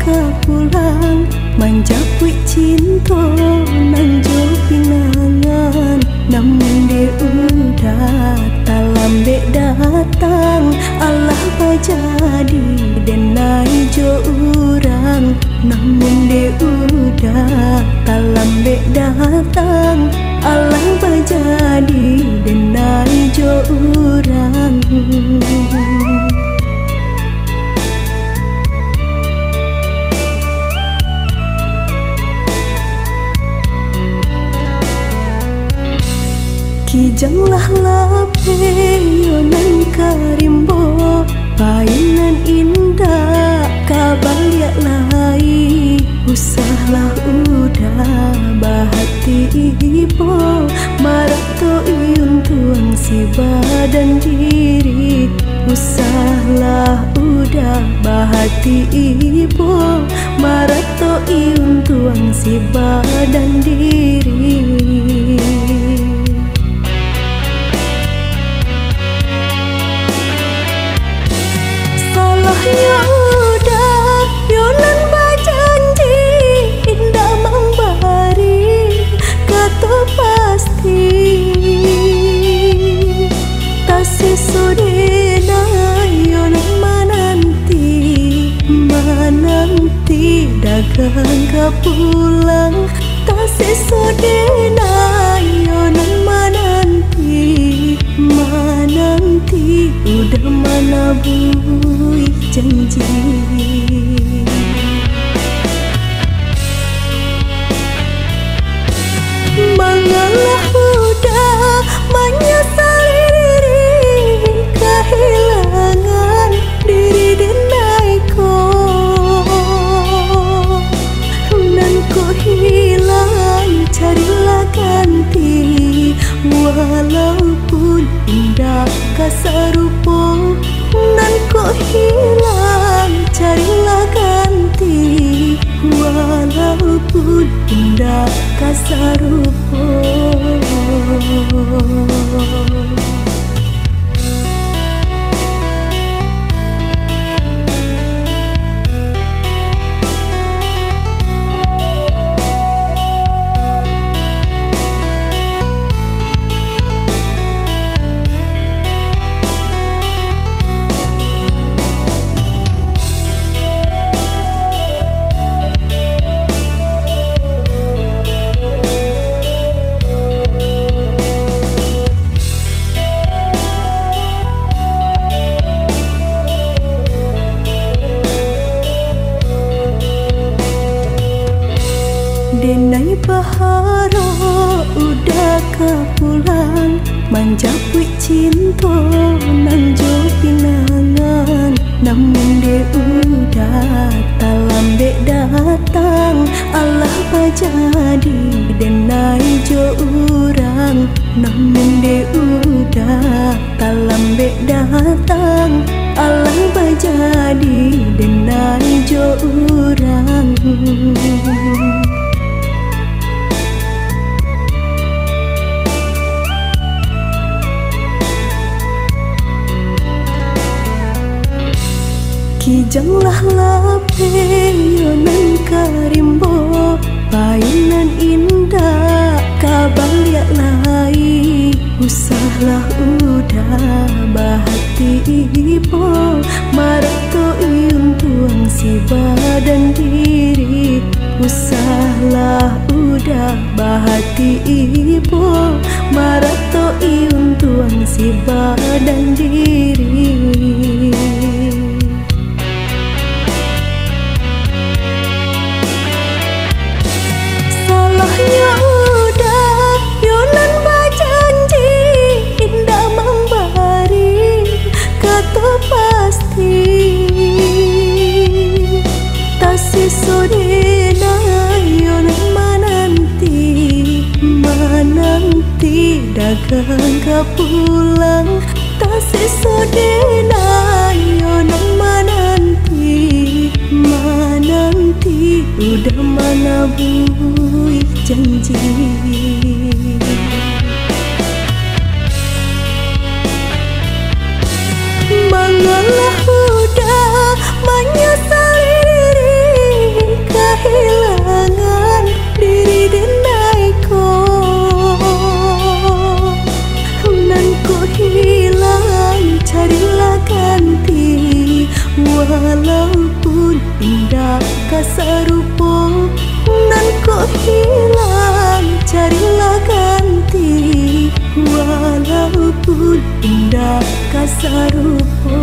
kapulang menjapui cinta nang jo pinangan, namun dia udah tak lambe datang. Allah bajadi denai jo urang, namun dia udah tak lambe datang. Allah bajadi denai jo urang. Kijanglah lape yonan karimbo, painan indah kabaliak lai. Usahlah udah bahati ibo, marato iyun tuang si badan diri. Usahlah udah bahati ibo, marato iyun tuang si badan diri. Ya udah, yonan bajanji indah membari kata pasti. Tasih sudena yonan menanti dagang kapulang. Tasih sudena yonan menanti udah mana bui janji. Mengalah udah menyesali diri, kehilangan diri denaiku, dan ku hilang carilah ganti. Walaupun indah kasarupo, nan ku hilang carilah ganti. Walaupun indah kasarupo. Denai baharo udah kapulang menjapui cinta nang jo pinangan, namun dia udah tak lambe datang. Allah bajadi denai jo urang, namun dia udah tak lambe datang. Allah bajadi denai jo urang. Kijanglah lape yonan karimbo, painan indah kabaliak lai. Usahlah udah bahati ibo, marato iyun tuang si badan diri. Usahlah udah bahati ibo, marato iyun tuang si badan diri. Ya udah, yonan bajanji indah membari kata pasti. Tasih sudena yonan menanti dagang kapulang. Tasih sudena yonan menanti udah mana bui janji. Mengalah udah menyesali diri, indah kasarupo.